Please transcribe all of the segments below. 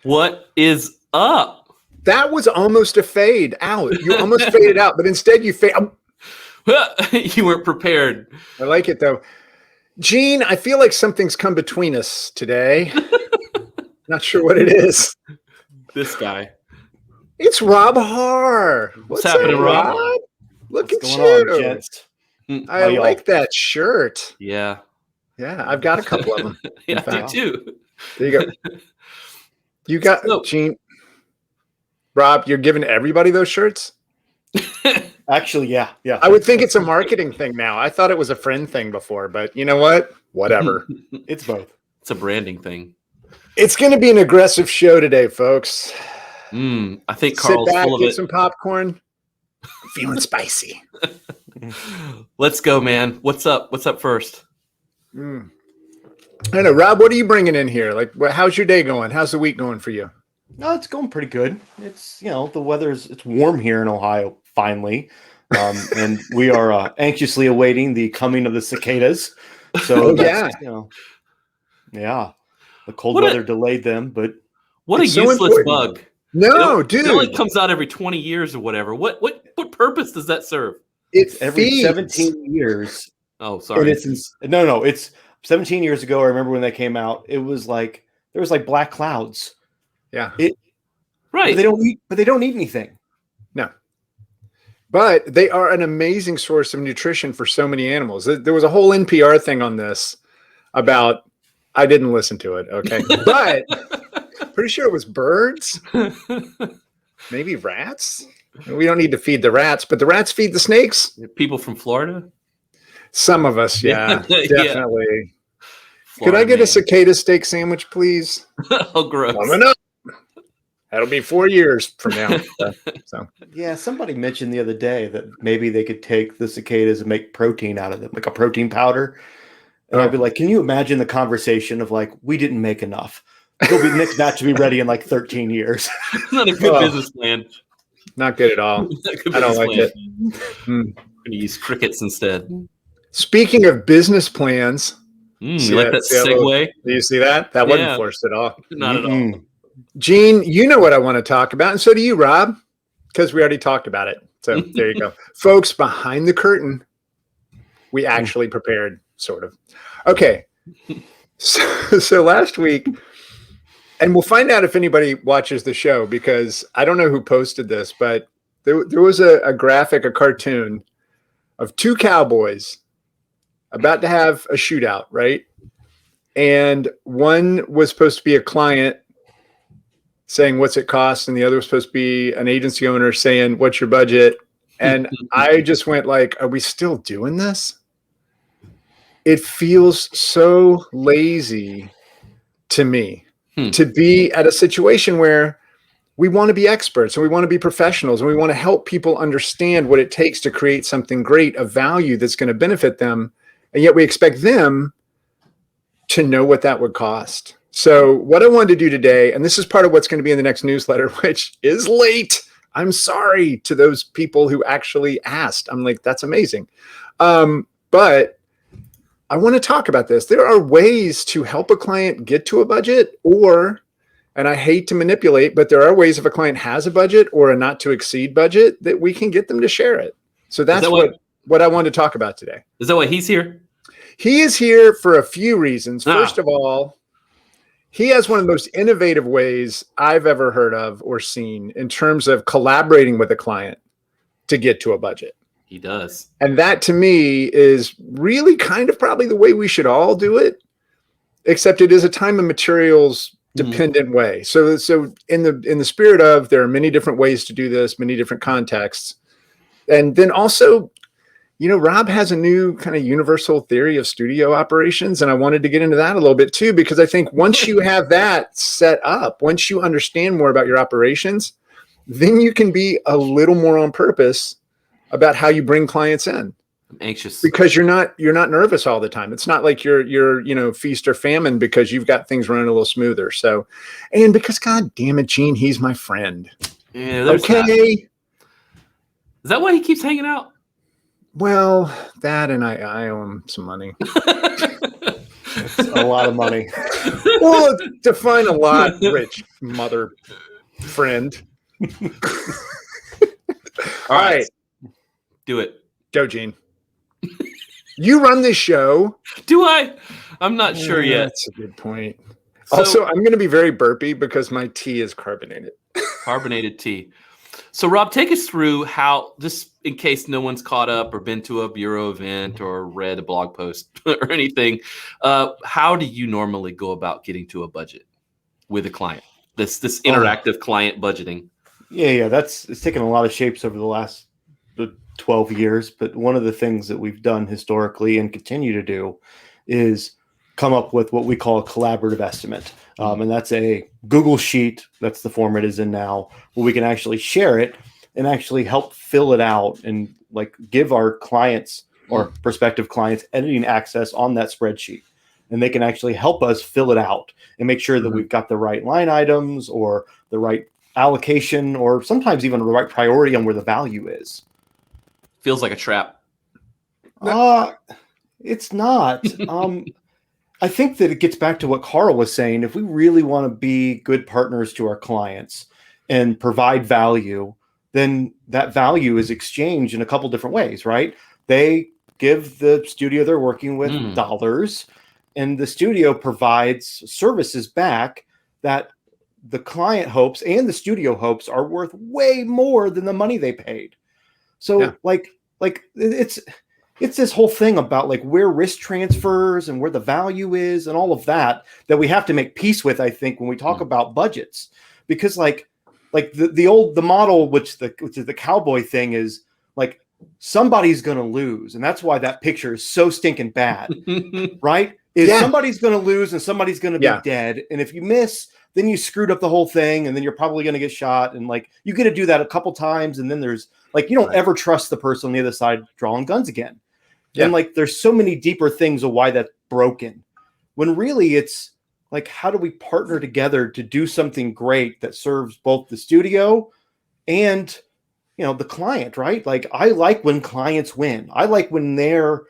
What is up? That was almost a fade out. You almost faded out, but instead you fade. You weren't prepared. I like it though. Gene, I feel like something's come between us today. Not sure what it is. This guy. It's Rob Haar. What's happening, Rob? Look What's at going you. on, gents? I like that shirt. Yeah. Yeah, I've got a couple of them. Yeah, I do too. There you go. You got, Gene. Rob, you're giving everybody those shirts? Actually, yeah. I would think it's a marketing thing now. I thought it was a friend thing before, but you know what? Whatever. It's both. It's a branding thing. It's going to be an aggressive show today, folks. I think Carl's Sit back, full of get it. some popcorn. Feeling spicy. Let's go, man. What's up? What's up first? I know, Rob, what are you bringing in here? Like, how's your day going? How's the week going for you? No, it's going pretty good. It's, the it's warm here in Ohio, finally. And we are anxiously awaiting the coming of the cicadas. So, yeah. The cold weather delayed them, but what a so useless important. bug. No, dude. It only comes out every 20 years or whatever. What purpose does that serve? It's every 17 years. Oh, sorry. It's 17 years ago. I remember when they came out. It was like there was like black clouds. Yeah. Right. But they don't eat anything. No. But they are an amazing source of nutrition for so many animals. There was a whole NPR thing on this about, I didn't listen to it, okay? But pretty sure it was birds, maybe rats. We don't need to feed the rats, but the rats feed the snakes. People from Florida? Some of us, yeah, definitely. Yeah. Could I get a cicada steak sandwich, please? Oh, gross. Coming up. That'll be 4 years from now. So yeah, somebody mentioned the other day that maybe they could take the cicadas and make protein out of them, like a protein powder. And I'd be like, can you imagine the conversation of like, we didn't make enough. The next batch will be ready in like 13 years. Not a good business plan. Not good at all. I don't like it. I'm going to use crickets instead. Speaking of business plans. You like that segue? Do you see that? That wasn't forced at all. Not at all. Gene, you know what I want to talk about, and so do you, Rob, because we already talked about it. So there you go. Folks, behind the curtain, we actually prepared, sort of. Okay. So last week, and we'll find out if anybody watches the show, because I don't know who posted this, but there was a graphic, a cartoon of two cowboys about to have a shootout, right? And one was supposed to be a client saying, what's it cost? And the other was supposed to be an agency owner saying, what's your budget? And I just went like, are we still doing this? It feels so lazy to me to be at a situation where we want to be experts and we want to be professionals and we want to help people understand what it takes to create something great of value that's going to benefit them. And yet we expect them to know what that would cost. So what I wanted to do today, and this is part of what's going to be in the next newsletter, which is late. I'm sorry to those people who actually asked. I'm like, that's amazing. But I want to talk about this. There are ways to help a client get to a budget, and I hate to manipulate, but there are ways if a client has a budget or a not to exceed budget that we can get them to share it. So that's what I wanted to talk about today. Is that why he's here? He is here for a few reasons. First of all, he has one of the most innovative ways I've ever heard of or seen in terms of collaborating with a client to get to a budget. He does. And that to me is really kind of probably the way we should all do it, except it is a time and materials dependent way. So in the spirit of, there are many different ways to do this, many different contexts. And then also, Rob has a new kind of universal theory of studio operations. And I wanted to get into that a little bit too, because I think once you have that set up, once you understand more about your operations, then you can be a little more on purpose about how you bring clients in. Anxious. because you're not nervous all the time. It's not like you're feast or famine because you've got things running a little smoother. So, and because God damn it, Gene, he's my friend. Yeah, there's Okay. that. Is that why he keeps hanging out? Well, that and I owe him some money. It's a lot of money. Well, define a lot, rich mother friend. All right. Do it. Go, Gene. You run this show. Do I? I'm not sure yet. That's a good point. So- Also, I'm going to be very burpy because my tea is carbonated. Carbonated tea. So, Rob, take us through how, just in case no one's caught up or been to a bureau event or read a blog post or anything, how do you normally go about getting to a budget with a client? This interactive client budgeting. Yeah. It's taken a lot of shapes over the last 12 years. But one of the things that we've done historically and continue to do is come up with what we call a collaborative estimate. And that's a Google Sheet. That's the form it is in now, where we can actually share it and actually help fill it out and like give our clients or prospective clients editing access on that spreadsheet. And they can actually help us fill it out and make sure that we've got the right line items or the right allocation, or sometimes even the right priority on where the value is. Feels like a trap. It's not. I think that it gets back to what Carl was saying. If we really want to be good partners to our clients and provide value, then that value is exchanged in a couple different ways, right? They give the studio they're working with dollars, and the studio provides services back that the client hopes and the studio hopes are worth way more than the money they paid. So like it's this whole thing about like where risk transfers and where the value is and all of that that we have to make peace with, I think, when we talk about budgets, because like the model, which is the cowboy thing, is like somebody's going to lose. And that's why that picture is so stinking bad, right? Somebody's going to lose and somebody's going to be dead. And if you miss, then you screwed up the whole thing, and then you're probably going to get shot. And like, you get to do that a couple times. And then there's like, you don't ever trust the person on the other side drawing guns again. And like, there's so many deeper things of why that's broken, when really it's like, how do we partner together to do something great that serves both the studio and, the client, right? Like, I like when clients win. I like when their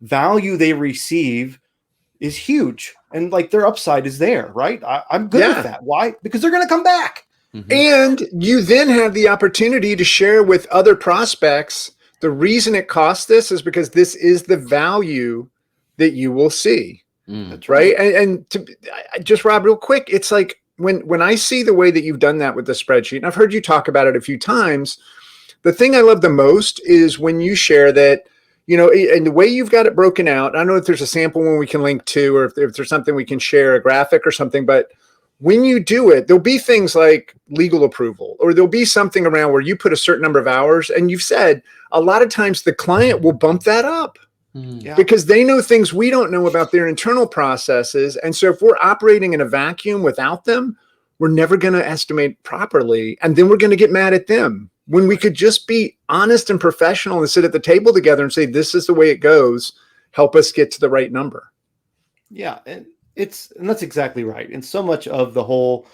value they receive is huge and like their upside is there, right? I'm good with that. Why? Because they're going to come back. And you then have the opportunity to share with other prospects. The reason it costs this is because this is the value that you will see. That's right. And to just, Rob, real quick, it's like when I see the way that you've done that with the spreadsheet, and I've heard you talk about it a few times, the thing I love the most is when you share that, and the way you've got it broken out. I don't know if there's a sample one we can link to, or if there's something we can share, a graphic or something, but when you do it, there'll be things like legal approval, or there'll be something around where you put a certain number of hours, and you've said a lot of times the client will bump that up because they know things we don't know about their internal processes. And so if we're operating in a vacuum without them, we're never going to estimate properly. And then we're going to get mad at them when we could just be honest and professional and sit at the table together and say, this is the way it goes. Help us get to the right number. Yeah. And that's exactly right. And so much of the whole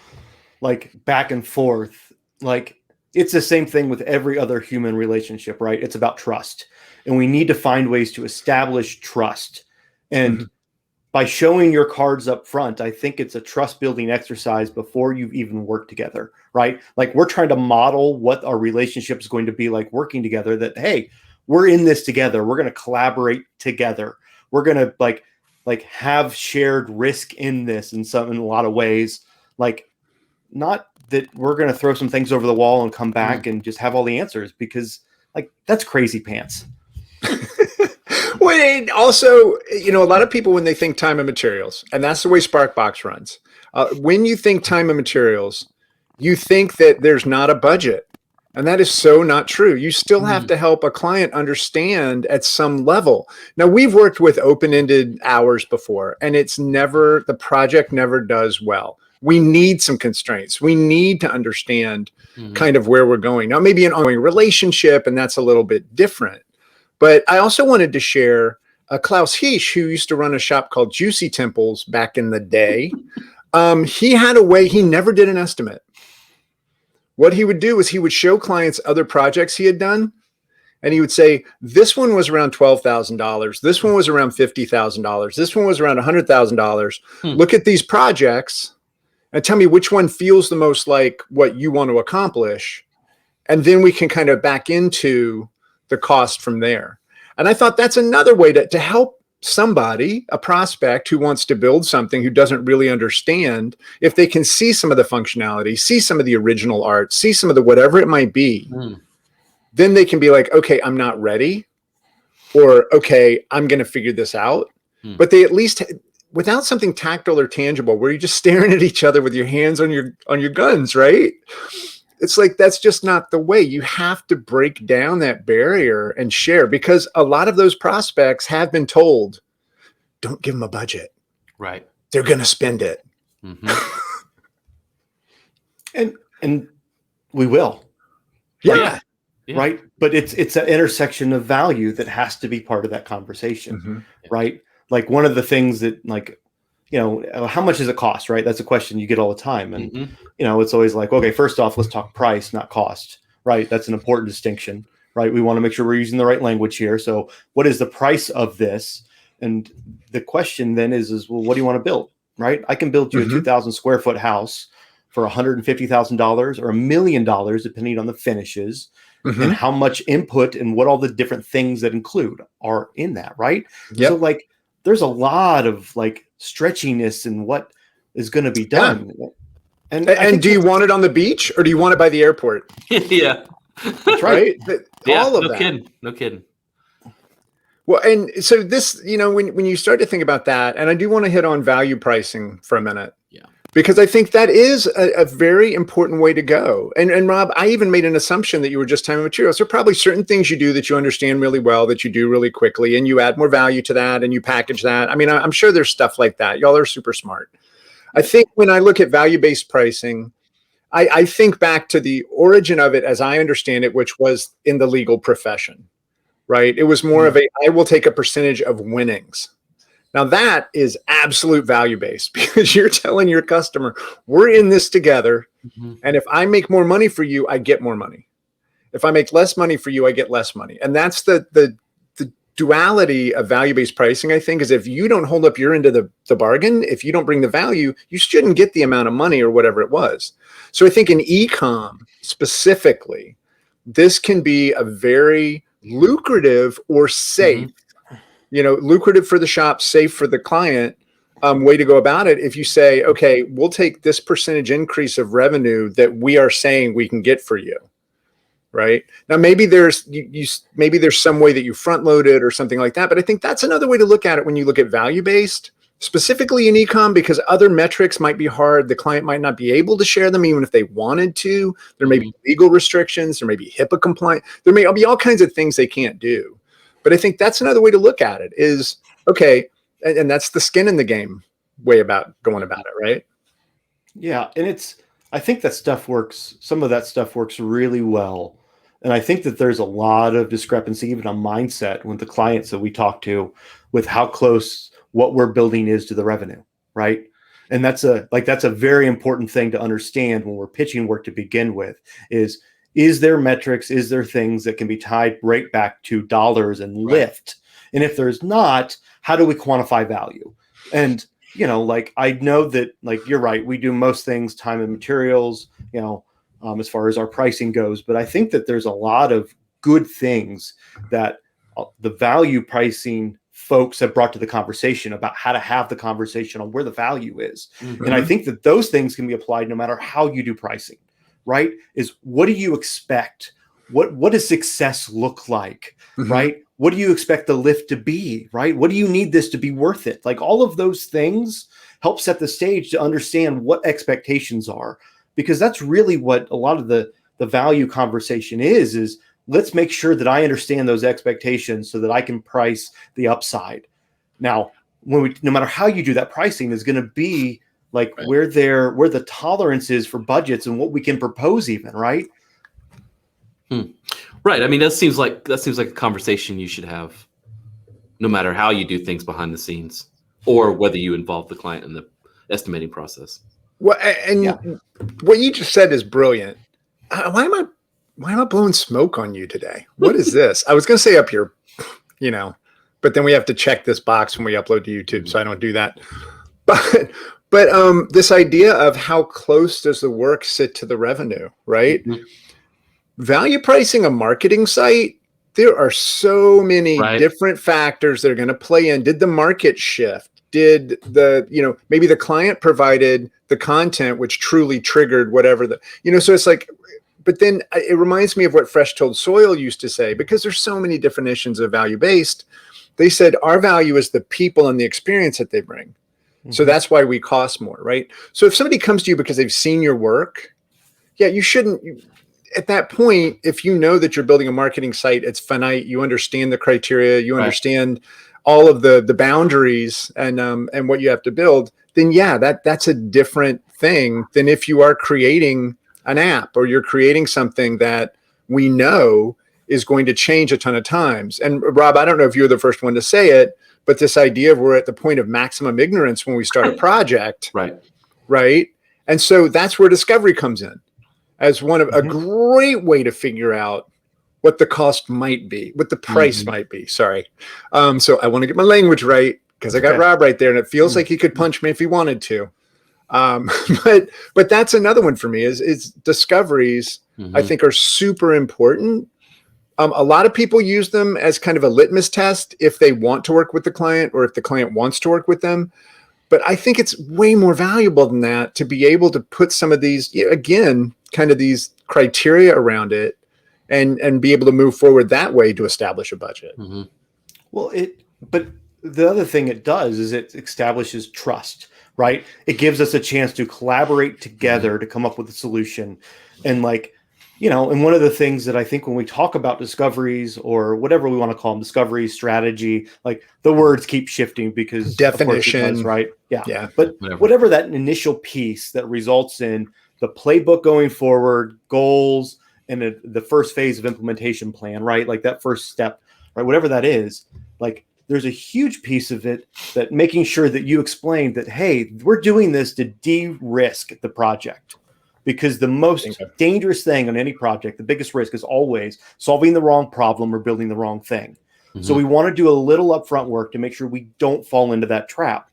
like back and forth, like it's the same thing with every other human relationship, right? It's about trust, and we need to find ways to establish trust. And by showing your cards up front, I think it's a trust building exercise before you've even worked together, right? Like, we're trying to model what our relationship is going to be like working together, that, hey, we're in this together. We're going to collaborate together. We're going to like have shared risk in this in a lot of ways. Like, not that we're going to throw some things over the wall and come back and just have all the answers, because like, that's crazy pants. Well, and also, a lot of people, when they think time and materials, and that's the way Sparkbox runs. When you think time and materials, you think that there's not a budget. And that is so not true. You still have to help a client understand at some level. Now, we've worked with open-ended hours before, and the project never does well. We need some constraints. We need to understand kind of where we're going. Now, maybe an ongoing relationship, and that's a little bit different. But I also wanted to share Klaus Heisch, who used to run a shop called Juicy Temples back in the day. He had a way, he never did an estimate. What he would do is he would show clients other projects he had done. And he would say, this one was around $12,000. This one was around $50,000. This one was around $100,000. Look at these projects and tell me which one feels the most like what you want to accomplish. And then we can kind of back into the cost from there. And I thought that's another way to help somebody, a prospect who wants to build something, who doesn't really understand, if they can see some of the functionality, see some of the original art, see some of the whatever it might be, then they can be like, okay, I'm not ready, or okay, I'm going to figure this out. But they at least, without something tactile or tangible, where you're just staring at each other with your hands on your guns, right? It's like, that's just not the way. You have to break down that barrier and share, because a lot of those prospects have been told, don't give them a budget. Right. They're going to spend it. And we will. Yeah. Right. But it's an intersection of value that has to be part of that conversation. Right. Like, one of the things that, like, you know, how much does it cost? Right. That's a question you get all the time. And, you know, it's always like, okay, first off, let's talk price, not cost. Right. That's an important distinction. Right. We want to make sure we're using the right language here. So what is the price of this? And the question then is, well, what do you want to build? Right. I can build you a 2,000 square foot house for $150,000 or $1 million, depending on the finishes and how much input and what all the different things that include are in that. Right. So, like, there's a lot of, like, stretchiness in what is going to be done. And do you want it on the beach, or do you want it by the airport? Yeah. That's right. All of no that. Kidding. No kidding. Well, and so this, you know, when you start to think about that, and I do want to hit on value pricing for a minute. Yeah. Because I think that is a very important way to go. And Rob, I even made an assumption that you were just time and materials. There are probably certain things you do that you understand really well, that you do really quickly, and you add more value to that and you package that. I mean, I'm sure there's stuff like that. Y'all are super smart. I think when I look at value-based pricing, I think back to the origin of it as I understand it, which was in the legal profession, right? It was more of I will take a percentage of winnings. Now that is absolute value-based, because you're telling your customer, we're in this together. And if I make more money for you, I get more money. If I make less money for you, I get less money. And that's the duality of value-based pricing, I think, is if you don't hold up your end of the bargain, if you don't bring the value, you shouldn't get the amount of money or whatever it was. So I think in e-com specifically, this can be a very lucrative or safe, you know, lucrative for the shop, safe for the client, way to go about it. If you say, okay, we'll take this percentage increase of revenue that we are saying we can get for you. Right now, maybe there's maybe there's some way that you front load it or something like that. But I think that's another way to look at it when you look at value based, specifically in e-com, because other metrics might be hard. The client might not be able to share them, even if they wanted to. There may be legal restrictions. There may be HIPAA compliant. There may be all kinds of things they can't do. But I think that's another way to look at it is, okay, and that's the skin in the game way about going about it, right? Yeah, and I think that stuff works. Some of that stuff works really well. And I think that there's a lot of discrepancy, even on mindset, with the clients that we talk to, with how close what we're building is to the revenue, right? And that's a very important thing to understand when we're pitching work to begin with. Is there metrics? Is there things that can be tied right back to dollars and lift? And if there's not, how do we quantify value? And, you know, like, I know that, like, you're right, we do most things time and materials, you know, as far as our pricing goes. But I think that there's a lot of good things that the value pricing folks have brought to the conversation about how to have the conversation on where the value is. And I think that those things can be applied no matter how you do pricing, right? Is what do you expect? What does success look like, right? What do you expect the lift to be, right? What do you need this to be worth it? Like, all of those things help set the stage to understand what expectations are. Because that's really what a lot of the value conversation is let's make sure that I understand those expectations so that I can price the upside. Now, no matter how you do that, pricing is going to be like where the tolerance is for budgets and what we can propose even, right? Right. I mean, that seems like a conversation you should have, no matter how you do things behind the scenes, or whether you involve the client in the estimating process. Well, and what you just said is brilliant. Why am I blowing smoke on you today? What is this? I was going to say up here, but then we have to check this box when we upload to YouTube, so I don't do that. But this idea of how close does the work sit to the revenue, right? Mm-hmm. Value pricing a marketing site, there are so many different factors that are going to play in. Did the market shift? Did maybe the client provided the content which truly triggered whatever so it's like, but then it reminds me of what Fresh Tilled Soil used to say, because there's so many definitions of value-based. They said our value is the people and the experience that they bring. Mm-hmm. So that's why we cost more, right? So if somebody comes to you because they've seen your work, you shouldn't, at that point, if you know that you're building a marketing site, it's finite, you understand the criteria, you understand all of the boundaries and what you have to build, then that's a different thing than if you are creating an app or you're creating something that we know is going to change a ton of times. And Rob, I don't know if you're the first one to say it, but this idea of we're at the point of maximum ignorance when we start a project. Right. And so that's where discovery comes in as one of a great way to figure out what the cost might be, what the price might be. Sorry. So I want to get my language right, because I got Rob right there, and it feels like he could punch me if he wanted to. But that's another one for me is discoveries. I think are super important. A lot of people use them as kind of a litmus test if they want to work with the client or if the client wants to work with them. But I think it's way more valuable than that to be able to put some of these, again, kind of these criteria around it and be able to move forward that way to establish a budget. Mm-hmm. Well, but the other thing it does is it establishes trust, right? It gives us a chance to collaborate together to come up with a solution. And and one of the things that I think when we talk about discoveries or whatever we want to call them, discovery, strategy, the words keep shifting because definition, of course it does, right? Yeah. But whatever that initial piece that results in the playbook going forward, goals, and the first phase of implementation plan, right? That first step, right? Whatever that is, there's a huge piece of it that making sure that you explain that, hey, we're doing this to de-risk the project. Because the most dangerous thing on any project, the biggest risk is always solving the wrong problem or building the wrong thing. Mm-hmm. So we want to do a little upfront work to make sure we don't fall into that trap.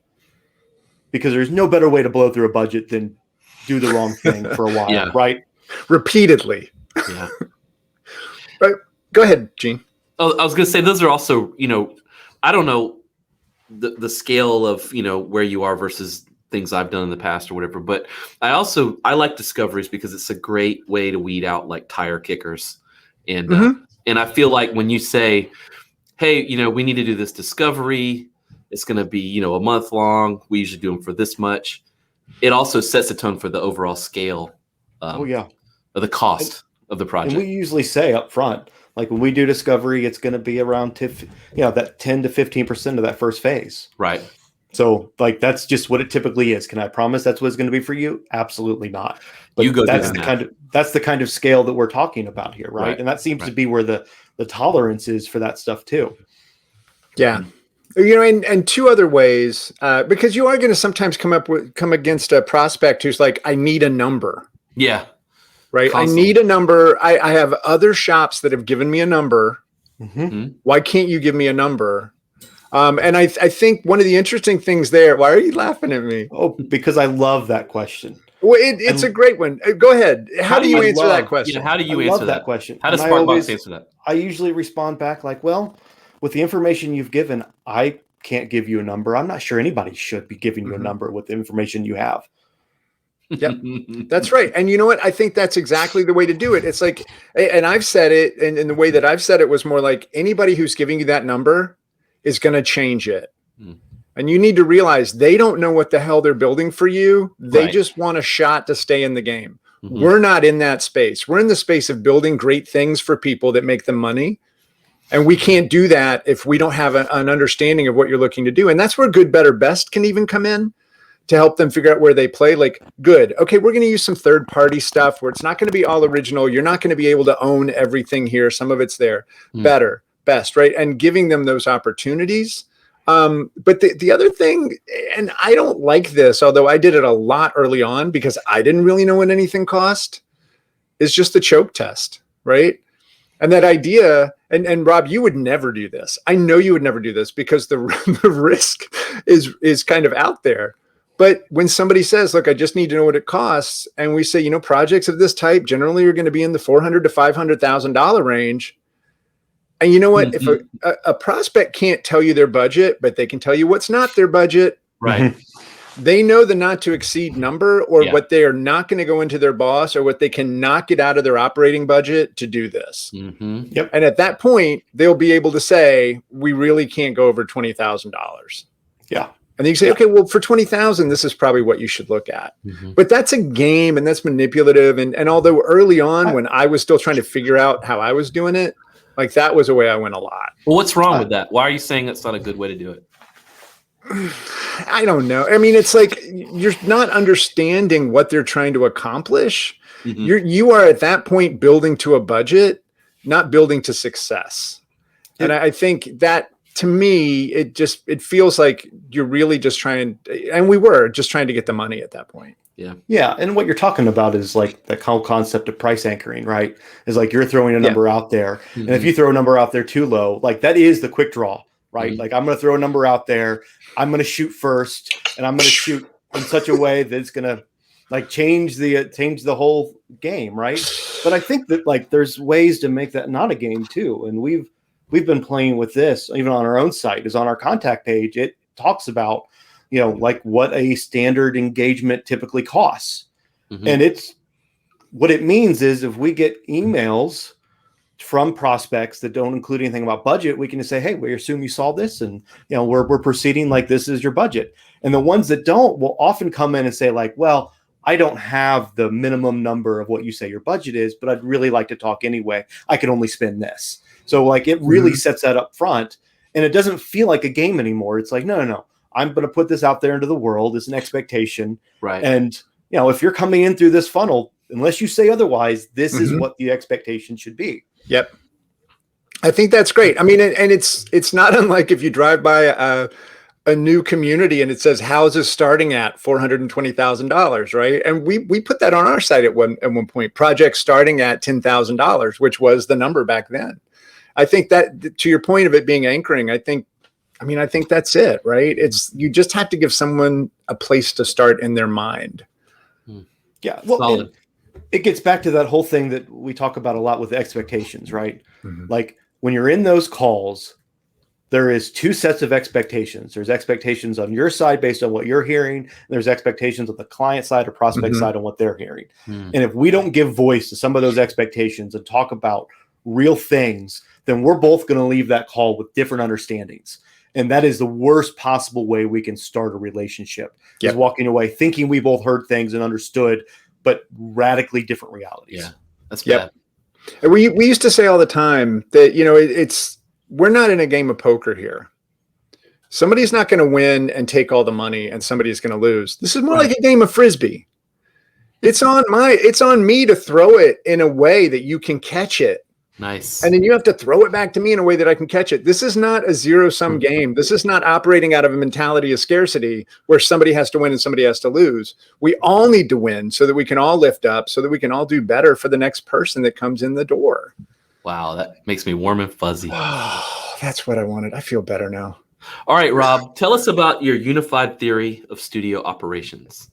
Because there's no better way to blow through a budget than do the wrong thing for a while, right? Repeatedly. Yeah. But go ahead, Gene. Oh, I was going to say, those are also, I don't know the scale of, where you are versus things I've done in the past or whatever. But I like discoveries because it's a great way to weed out tire kickers. And, and I feel like when you say, hey, we need to do this discovery, it's going to be, a month long. We usually do them for this much. It also sets a tone for the overall scale of the cost of the project. And we usually say up front, when we do discovery, it's going to be around that 10 to 15% of that first phase. Right. So that's just what it typically is. Can I promise that's what it's going to be for you? Absolutely not. But that's the kind of scale that we're talking about here, right? And that seems to be where the tolerance is for that stuff too. Yeah. And two other ways, because you are going to sometimes come against a prospect who's like, I need a number. Yeah. Right. Constantly. I need a number. I have other shops that have given me a number. Mm-hmm. Why can't you give me a number? And I think one of the interesting things there, why are you laughing at me? Oh, because I love that question. Well, it's a great one. Go ahead. How do you answer that question? How do you answer that question? How does Sparkbox answer that? I usually respond back well, with the information you've given, I can't give you a number. I'm not sure anybody should be giving you a number with the information you have. Yep, that's right. And you know what? I think that's exactly the way to do it. It's and I've said it, and the way that I've said it was more like anybody who's giving you that number is going to change it. And you need to realize they don't know what the hell they're building for you. They just want a shot to stay in the game. Mm-hmm. We're not in that space. We're in the space of building great things for people that make them money. And we can't do that if we don't have an understanding of what you're looking to do. And that's where good, better, best can even come in. to help them figure out where they play. Like, good. Okay, we're going to use some third-party stuff where it's not going to be all original. You're not going to be able to own everything here. Some of it's there. Better, best, right? And giving them those opportunities. But the other thing, and I don't like this, although I did it a lot early on because I didn't really know what anything cost, is just the choke test, right? And that idea, and Rob, you would never do this. I know you would never do this because the risk is kind of out there. But when somebody says, look, I just need to know what it costs, and we say, you know, projects of this type generally are going to be in the $400,000 to $500,000 range. And you know what? If a prospect can't tell you their budget, but they can tell you what's not their budget, right? They know the not to exceed number, or what they are not going to go into their boss, or what they cannot get out of their operating budget to do this. Yep. And at that point, they'll be able to say, we really can't go over $20,000. Yeah. And then you say, okay, well, for 20,000, this is probably what you should look at. But that's a game, and that's manipulative. And although early on, when I was still trying to figure out how I was doing it, like that was the way I went a lot. Well, what's wrong with that? Why are you saying that's not a good way to do it? I don't know. I mean, it's like you're not understanding what they're trying to accomplish. You are at that point building to a budget, not building to success. And I think that, to me, it feels like you're really just trying, and we were just trying to get the money at that point. Yeah. And what you're talking about is like the whole concept of price anchoring, right? Is like you're throwing a number out there. And if you throw a number out there too low, like that is the quick draw, right? Like I'm going to throw a number out there. I'm going to shoot first, and I'm going to shoot in such a way that it's going to like change the whole game, right? But I think that like there's ways to make that not a game too. And we've been playing with this even on our own site. Is on our contact page. It talks about, you know, like what a standard engagement typically costs. And it's what it means is if we get emails from prospects that don't include anything about budget, we can just say, hey, we assume you saw this, and you know, we're proceeding like this is your budget. And the ones that don't will often come in and say like, well, I don't have the minimum number of what you say your budget is, but I'd really like to talk anyway. I can only spend this. So like it really sets that up front, and it doesn't feel like a game anymore. It's like, no. I'm going to put this out there into the world as an expectation. Right. And, you know, if you're coming in through this funnel, unless you say otherwise, this is what the expectation should be. Yep. I think that's great. I mean, and it's not unlike if you drive by a new community and it says houses starting at $420,000, right? And we put that on our site at one point, projects starting at $10,000, which was the number back then. I think that, to your point of it being anchoring, I think that's it, right? You just have to give someone a place to start in their mind. Yeah. Well, it gets back to that whole thing that we talk about a lot with expectations, right? Like when you're in those calls, there is two sets of expectations. There's expectations on your side based on what you're hearing. And there's expectations on the client side or prospect side on what they're hearing. And if we don't give voice to some of those expectations and talk about real things, then we're both going to leave that call with different understandings. And that is the worst possible way we can start a relationship, is walking away thinking we both heard things and understood, but radically different realities. Yeah, that's bad. And we used to say all the time that, you know, we're not in a game of poker here. Somebody's not going to win and take all the money, and somebody's going to lose. This is more like a game of Frisbee. It's on me to throw it in a way that you can catch it. Nice. And then you have to throw it back to me in a way that I can catch it. This is not a zero-sum game. This is not operating out of a mentality of scarcity where somebody has to win and somebody has to lose. We all need to win so that we can all lift up, so that we can all do better for the next person that comes in the door. Wow, that makes me warm and fuzzy. Oh, that's what I wanted. I feel better now. All right, Rob, tell us about your unified theory of studio operations.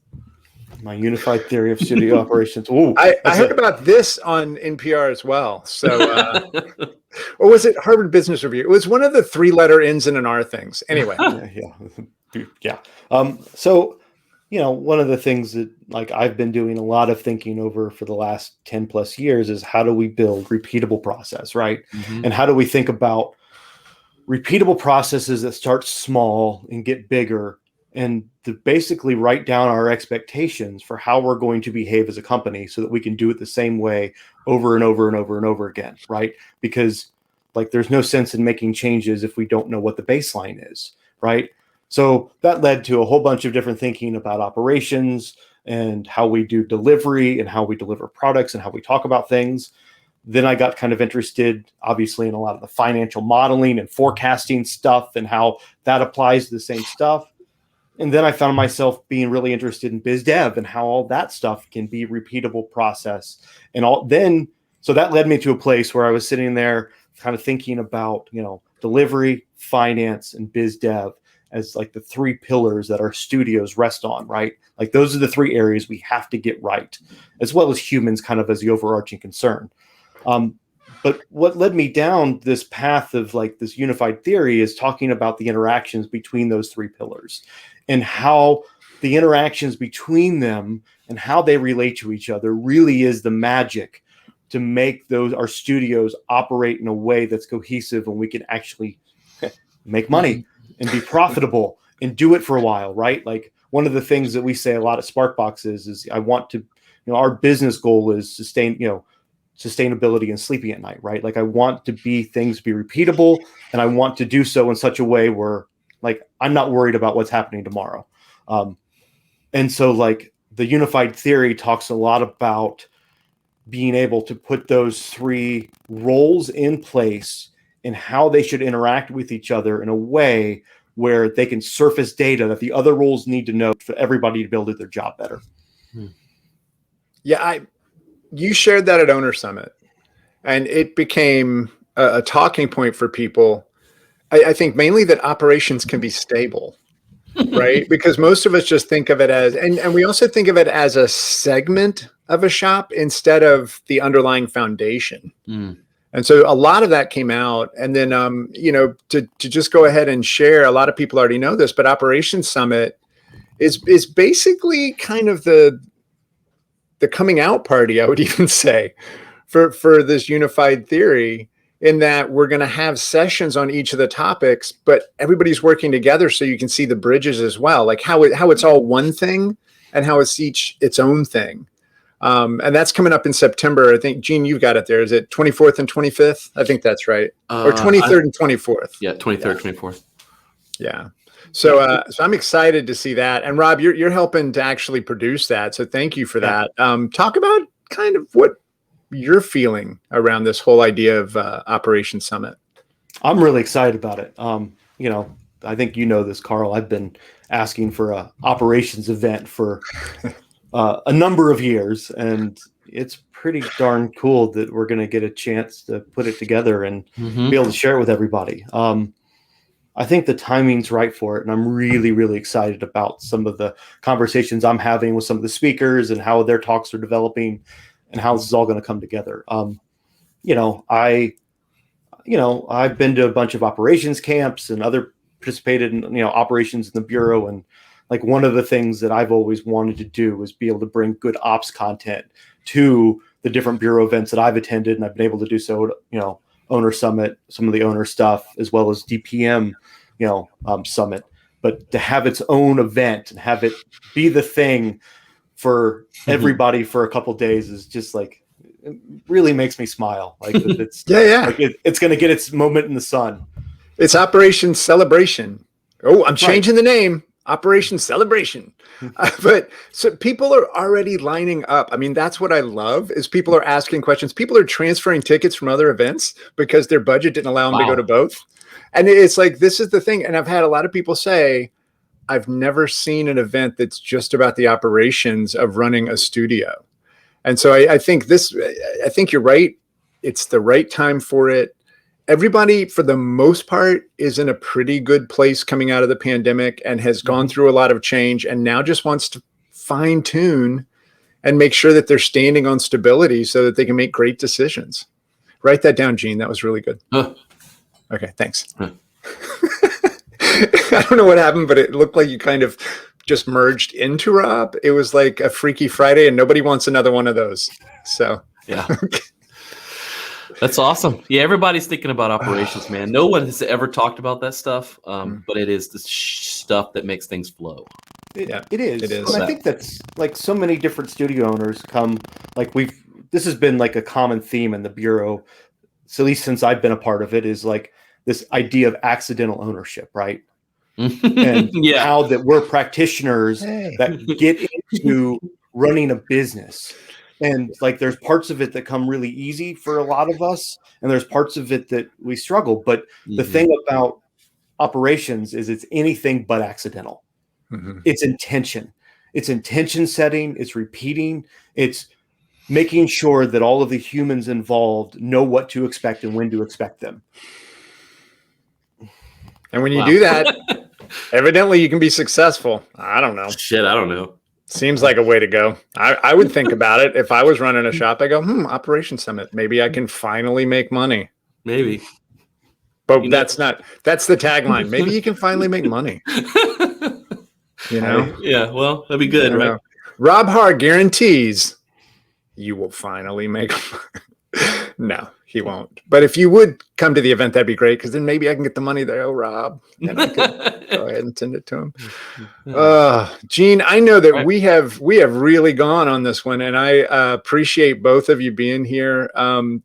My unified theory of studio operations. Ooh, I heard about this on NPR as well. So, or was it Harvard Business Review? It was one of the 3-letter N's and an R things. Anyway. Yeah. So, you know, one of the things that like I've been doing a lot of thinking over for the last 10 plus years is how do we build repeatable process, right? And how do we think about repeatable processes that start small and get bigger, and to basically write down our expectations for how we're going to behave as a company so that we can do it the same way over and over and over and over again, right? Because like there's no sense in making changes if we don't know what the baseline is, right? So that led to a whole bunch of different thinking about operations and how we do delivery and how we deliver products and how we talk about things. Then I got kind of interested, obviously, in a lot of the financial modeling and forecasting stuff and how that applies to the same stuff. And then I found myself being really interested in biz dev and how all that stuff can be repeatable process. And so that led me to a place where I was sitting there kind of thinking about, delivery, finance, and biz dev as like the three pillars that our studios rest on, right? Like those are the three areas we have to get right, as well as humans kind of as the overarching concern. But what led me down this path of like this unified theory is talking about the interactions between those three pillars and how the interactions between them and how they relate to each other really is the magic to make our studios operate in a way that's cohesive and we can actually make money and be profitable and do it for a while, right? Like one of the things that we say a lot at Sparkbox is I want to, our business goal is sustainability and sleeping at night, right? Like I want things to be repeatable, and I want to do so in such a way where like I'm not worried about what's happening tomorrow. And so like the unified theory talks a lot about being able to put those three roles in place and how they should interact with each other in a way where they can surface data that the other roles need to know for everybody to be able to do their job better. Yeah, you shared that at Owner Summit, and it became a talking point for people. I think mainly that operations can be stable, right? Because most of us just think of it as, and we also think of it as a segment of a shop instead of the underlying foundation. And so a lot of that came out. And then, to just go ahead and share, a lot of people already know this, but Operations Summit is basically kind of the coming out party, I would even say, for this unified theory, in that we're going to have sessions on each of the topics, but everybody's working together so you can see the bridges as well, like how it's all one thing and how it's each its own thing. And that's coming up in September. I think, Gene, you've got it there. Is it 24th and 25th? I think that's right. Or 23rd and 24th. Yeah, 23rd, 24th. Yeah. So I'm excited to see that. And Rob, you're helping to actually produce that. So thank you for that. Talk about kind of what you're feeling around this whole idea of Operation Summit. I'm really excited about it. I think this, Carl. I've been asking for a operations event for a number of years, and it's pretty darn cool that we're going to get a chance to put it together and be able to share it with everybody. I think the timing's right for it, and I'm really, really excited about some of the conversations I'm having with some of the speakers and how their talks are developing and how this is all going to come together. I've been to a bunch of operations camps and participated in, operations in the Bureau. And like one of the things that I've always wanted to do was be able to bring good ops content to the different Bureau events that I've attended. And I've been able to do so, Owner Summit, some of the owner stuff, as well as DPM, Summit. But to have its own event and have it be the thing for everybody for a couple of days is just like, it really makes me smile. Like it's like it's going to get its moment in the sun. It's Operation Celebration. Oh, I'm changing the name. Operation Celebration. But so people are already lining up. I mean, that's what I love is people are asking questions. People are transferring tickets from other events because their budget didn't allow them to go to both. And it's like, this is the thing. And I've had a lot of people say, I've never seen an event that's just about the operations of running a studio. And so I think you're right. It's the right time for it. Everybody, for the most part, is in a pretty good place coming out of the pandemic and has gone through a lot of change and now just wants to fine tune and make sure that they're standing on stability so that they can make great decisions. Write that down, Gene. That was really good. Okay, thanks. I don't know what happened, but it looked like you kind of just merged into Rob. It was like a Freaky Friday and nobody wants another one of those. So, yeah. That's awesome. Yeah, everybody's thinking about operations, man. No one has ever talked about that stuff, but it is the stuff that makes things flow. It is. And I think that's like so many different studio owners this has been like a common theme in the Bureau, so at least since I've been a part of it, is like this idea of accidental ownership, right? and Yeah. how that we're practitioners Hey. that get into running a business. And like there's parts of it that come really easy for a lot of us, and there's parts of it that we struggle. But the thing about operations is it's anything but accidental. It's intention. It's intention setting, it's repeating, it's making sure that all of the humans involved know what to expect and when to expect them. And when you do that, evidently you can be successful. I don't know. Shit, I don't know. Seems like a way to go. I would think about it. If I was running a shop, I go, Operation Summit. Maybe I can finally make money. Maybe. But that's the tagline. Maybe you can finally make money. You know? Yeah, well, that'd be good, right? Know. Rob Haar guarantees you will finally make money. No, he won't. But if you would come to the event, that'd be great, because then maybe I can get the money there. Oh, Rob. And I could go ahead and send it to him. Gene, I know that we have really gone on this one, and I appreciate both of you being here.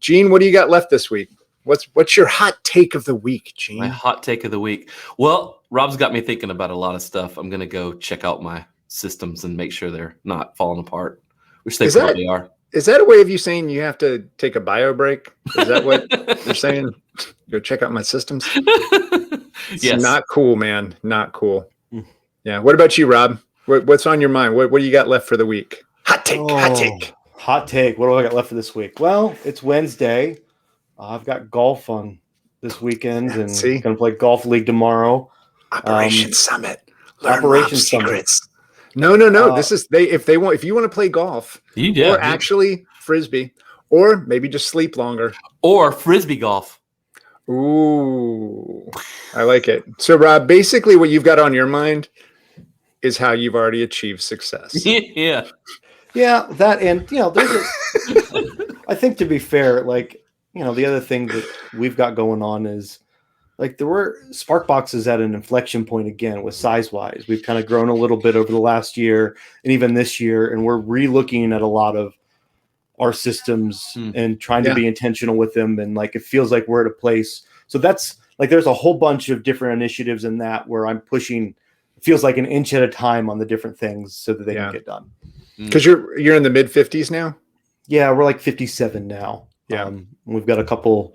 Gene, what do you got left this week? What's your hot take of the week, Gene? My hot take of the week. Well, Rob's got me thinking about a lot of stuff. I'm going to go check out my systems and make sure they're not falling apart, which they probably are. Is that a way of you saying you have to take a bio break? Is that what you're saying? Go check out my systems? Yes. Not cool, man. Not cool. Yeah. What about you, Rob? What's on your mind? What do you got left for the week? Hot take. Hot take. What do I got left for this week? Well, it's Wednesday. I've got golf on this weekend and going to play golf league tomorrow. Operation Summit. Operation Secrets. No. This is if you want to play golf, or actually frisbee, or maybe just sleep longer, or frisbee golf. Ooh, I like it. So, Rob, basically, what you've got on your mind is how you've already achieved success. Yeah. That, and there's I think, to be fair, like, the other thing that we've got going on is, like, there were Sparkbox is at an inflection point again with size-wise. We've kind of grown a little bit over the last year and even this year, and we're re-looking at a lot of our systems and trying to be intentional with them. And like, it feels like we're at a place. So that's like, there's a whole bunch of different initiatives in that where I'm pushing, it feels like an inch at a time on the different things so that they can get done. Because you're in the mid 50s now. Yeah, we're like 57 now. Yeah, we've got a couple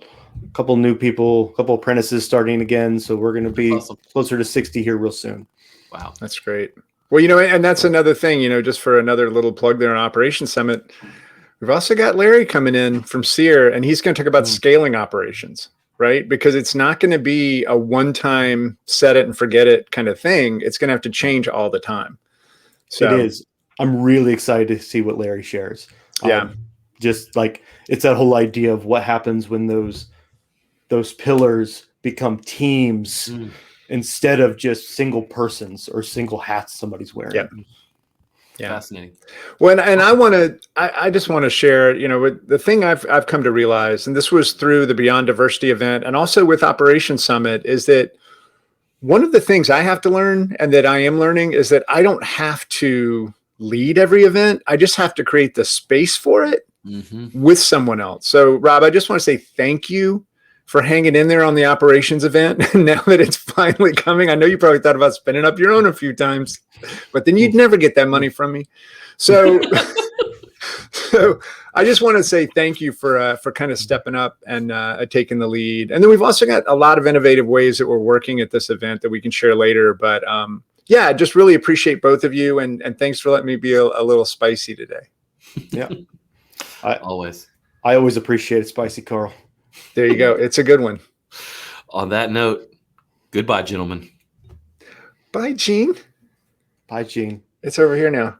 new people, a couple apprentices starting again, so we're going to be closer to 60 here real soon. Wow, that's great. Well, and that's another thing, just for another little plug there on Operation Summit, we've also got Larry coming in from SEER, and he's going to talk about scaling operations, right? Because it's not going to be a one-time set it and forget it kind of thing. It's going to have to change all the time. So it is. I'm really excited to see what Larry shares. Just like, it's that whole idea of what happens when those pillars become teams instead of just single persons or single hats somebody's wearing. Yeah. Fascinating. Well, and I just want to share, the thing I've come to realize, and this was through the Beyond Diversity event and also with Operation Summit, is that one of the things I have to learn and that I am learning is that I don't have to lead every event. I just have to create the space for it with someone else. So, Rob, I just want to say thank you for hanging in there on the operations event. Now that it's finally coming, I know you probably thought about spinning up your own a few times, but then you'd never get that money from me. So, so I just want to say thank you for kind of stepping up and taking the lead. And then we've also got a lot of innovative ways that we're working at this event that we can share later. But I just really appreciate both of you, and thanks for letting me be a little spicy today. Yeah, I always appreciate it, spicy Carl. There you go. It's a good one. On that note, goodbye, gentlemen. Bye, Gene. Bye, Gene. It's over here now.